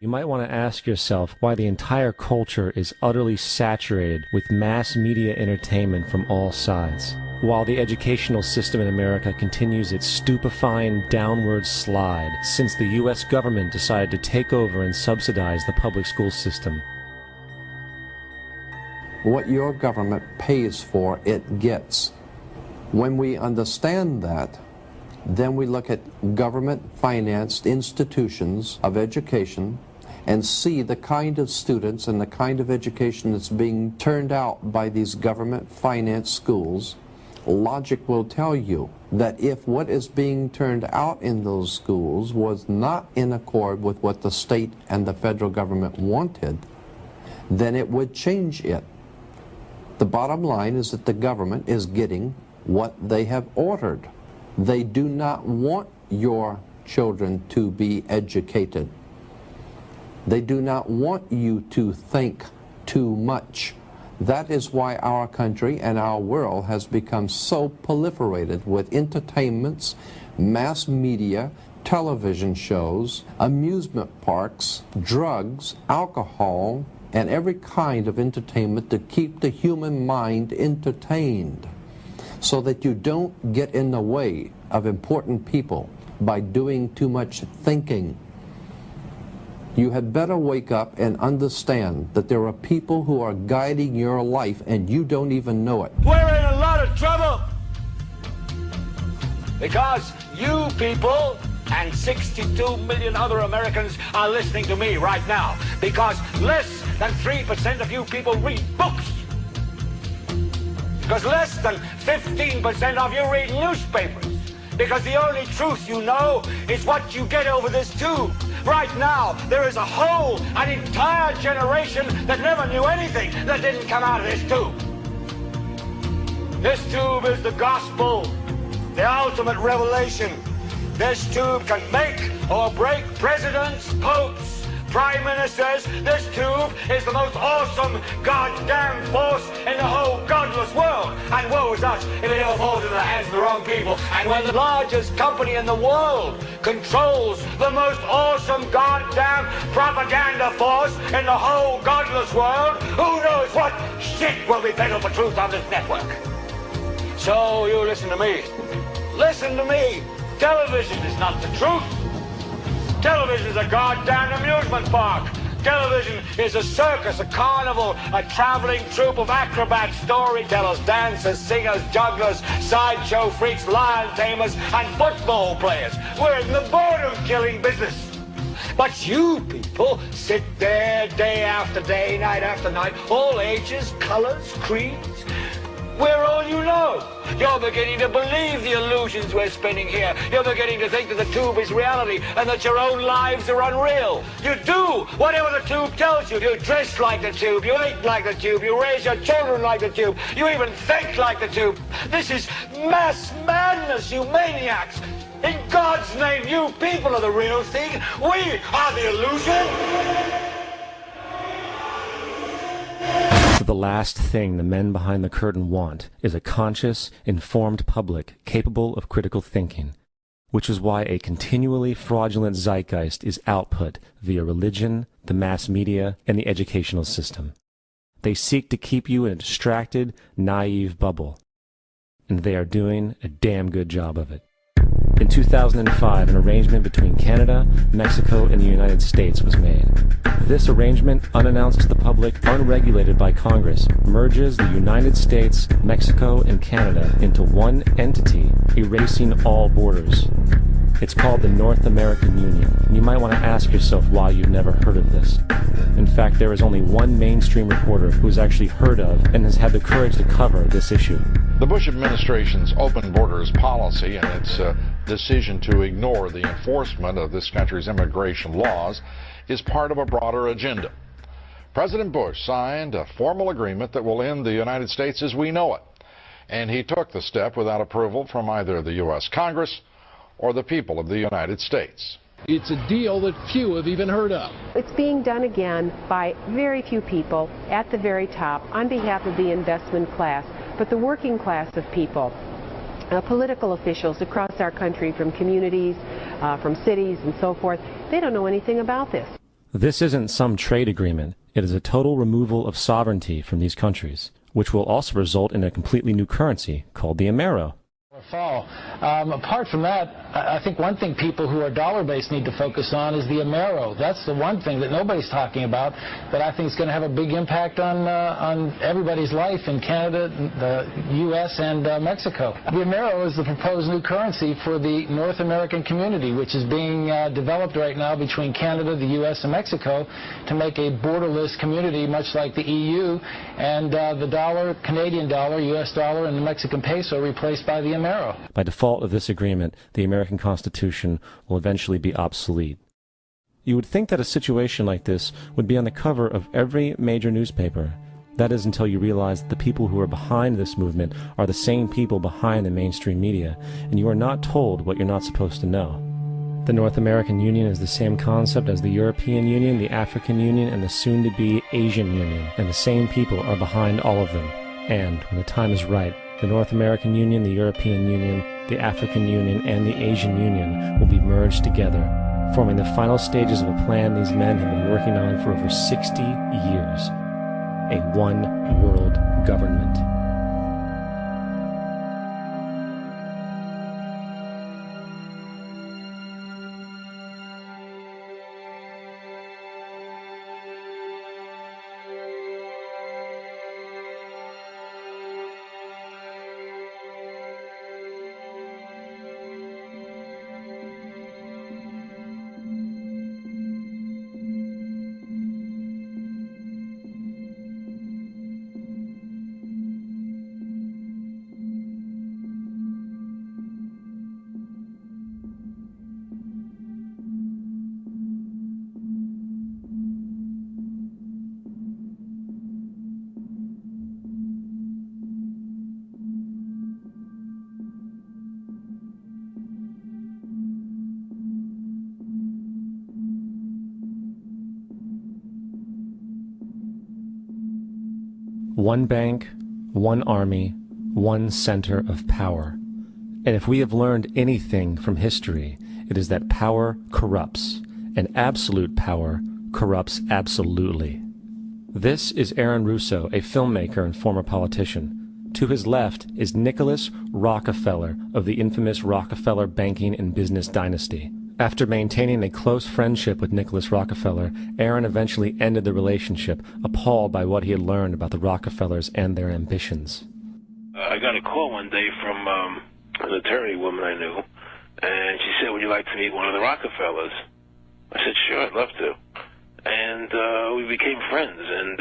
You might want to ask yourself why the entire culture is utterly saturated with mass media entertainment from all sides, while the educational system in America continues its stupefying downward slide since the U.S. government decided to take over and subsidize the public school system. What your government pays for, it gets. When we understand that, then we look at government-financed institutions of education and see the kind of students and the kind of education that's being turned out by these government-financed schools. Logic will tell you that if what is being turned out in those schools was not in accord with what the state and the federal government wanted, then it would change it. The bottom line is that the government is getting what they have ordered. They do not want your children to be educated. They do not want you to think too much. That is why our country and our world has become so proliferated with entertainments, mass media, television shows, amusement parks, drugs, alcohol, and every kind of entertainment to keep the human mind entertained, so that you don't get in the way of important people by doing too much thinking. You had better wake up and understand that there are people who are guiding your life and you don't even know it. We're in a lot of trouble because you people and 62 million other Americans are listening to me right now, because less than 3% of you people read books, because less than 15% of you read newspapers, because the only truth you know is what you get over this tube. Right now, there is an entire generation that never knew anything that didn't come out of this tube. This tube is the gospel, the ultimate revelation. This tube can make or break presidents, popes, prime ministers. This tube is the most awesome goddamn force in the whole godless world. And woe is us if it ever falls into the hands of the wrong people. And when the largest company in the world controls the most awesome goddamn propaganda force in the whole godless world, who knows what shit will be peddled for truth on this network. So you listen to me. Listen to me. Television is not the truth. Television is a goddamn amusement park. Television is a circus, a carnival, a traveling troupe of acrobats, storytellers, dancers, singers, jugglers, sideshow freaks, lion tamers, and football players. We're in the boredom-killing business. But you people sit there day after day, night after night, all ages, colors, creeds. We're all you know. You're beginning to believe the illusions we're spinning here. You're beginning to think that the tube is reality and that your own lives are unreal. You do whatever the tube tells you. You dress like the tube. You eat like the tube. You raise your children like the tube. You even think like the tube. This is mass madness, you maniacs. In God's name, you people are the real thing. We are the illusion. The last thing the men behind the curtain want is a conscious, informed public capable of critical thinking, which is why a continually fraudulent zeitgeist is output via religion, the mass media, and the educational system. They seek to keep you in a distracted, naive bubble, and they are doing a damn good job of it. In 2005, an arrangement between Canada, Mexico, and the United States was made. This arrangement, unannounced to the public, unregulated by Congress, merges the United States, Mexico, and Canada into one entity, erasing all borders. It's called the North American Union, and you might want to ask yourself why you've never heard of this. In fact, there is only one mainstream reporter who has actually heard of and has had the courage to cover this issue. The Bush administration's open borders policy and its decision to ignore the enforcement of this country's immigration laws is part of a broader agenda. President Bush signed a formal agreement that will end the United States as we know it, and he took the step without approval from either the U.S. Congress or the people of the United States. It's a deal that few have even heard of. It's being done again by very few people at the very top on behalf of the investment class, but the working class of people, political officials across our country, from communities, from cities and so forth, they don't know anything about this. This isn't some trade agreement. It is a total removal of sovereignty from these countries, which will also result in a completely new currency called the Amero. Fall. Apart from that, I think one thing people who are dollar-based need to focus on is the Amero. That's the one thing that nobody's talking about that I think is going to have a big impact on everybody's life in Canada, the U.S., and Mexico. The Amero is the proposed new currency for the North American community, which is being developed right now between Canada, the U.S., and Mexico to make a borderless community, much like the EU, and the dollar, Canadian dollar, U.S. dollar, and the Mexican peso replaced by the Amero. By default of this agreement, the American Constitution will eventually be obsolete. You would think that a situation like this would be on the cover of every major newspaper. That is until you realize that the people who are behind this movement are the same people behind the mainstream media, and you are not told what you're not supposed to know. The North American Union is the same concept as the European Union, the African Union, and the soon-to-be Asian Union, and the same people are behind all of them. And, when the time is right, the North American Union, the European Union, the African Union, and the Asian Union will be merged together, forming the final stages of a plan these men have been working on for over 60 years. A one-world government. One bank, one army, one center of power. And if we have learned anything from history, it is that power corrupts, and absolute power corrupts absolutely. This is Aaron Russo, a filmmaker and former politician. To his left is Nicholas Rockefeller of the infamous Rockefeller banking and business dynasty. After maintaining a close friendship with Nicholas Rockefeller, Aaron eventually ended the relationship, appalled by what he had learned about the Rockefellers and their ambitions. I got a call one day from an attorney woman I knew, and she said, "Would you like to meet one of the Rockefellers?" I said, "Sure, I'd love to." And we became friends, and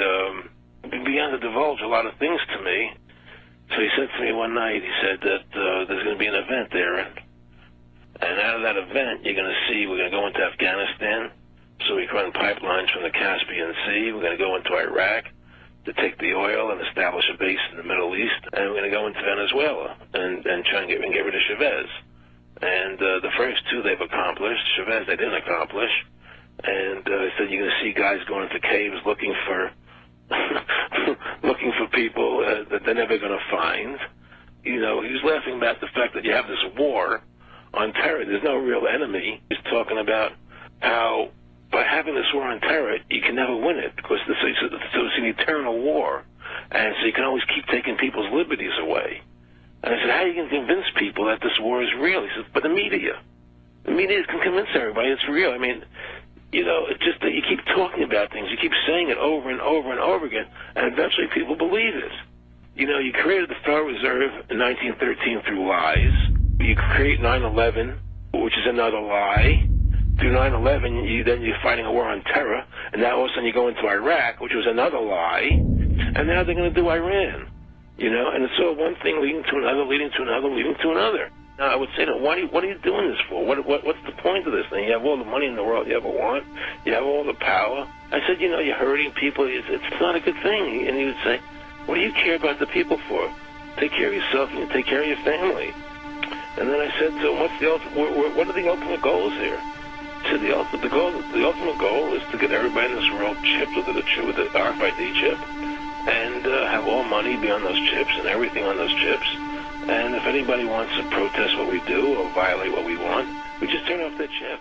he began to divulge a lot of things to me. So he said to me one night, he said that there's going to be an event there, and out of that event, you're going to see, we're going to go into Afghanistan, so we can run pipelines from the Caspian Sea. We're going to go into Iraq to take the oil and establish a base in the Middle East, and we're going to go into Venezuela and try and get rid of Chavez. And the first two they've accomplished. Chavez they didn't accomplish. And he said you're going to see guys going into caves looking for looking for people that they're never going to find. You know, he was laughing about the fact that you have this war on terror. There's no real enemy. He's talking about how by having this war on terror, you can never win it because it's an eternal war. And so you can always keep taking people's liberties away. And I said, how are you going to convince people that this war is real? He said, but the media can convince everybody it's real. I mean, you know, it's just that you keep talking about things. You keep saying it over and over and over again, and eventually people believe it. You know, you created the Federal Reserve in 1913 through lies. You create 9/11, which is another lie. Through 9/11, you're fighting a war on terror, and now all of a sudden you go into Iraq, which was another lie, and now they're going to do Iran. You know, and it's all one thing leading to another, leading to another, leading to another. Now, I would say, what are you doing this for? What's the point of this thing? You have all the money in the world you ever want. You have all the power. I said, you know, you're hurting people. It's not a good thing. And he would say, what do you care about the people for? Take care of yourself and you take care of your family. And then I said, so what are the ultimate goals here? He said, the ultimate goal is to get everybody in this world chipped with the RFID chip and have all money be on those chips and everything on those chips. And if anybody wants to protest what we do or violate what we want, we just turn off their chip.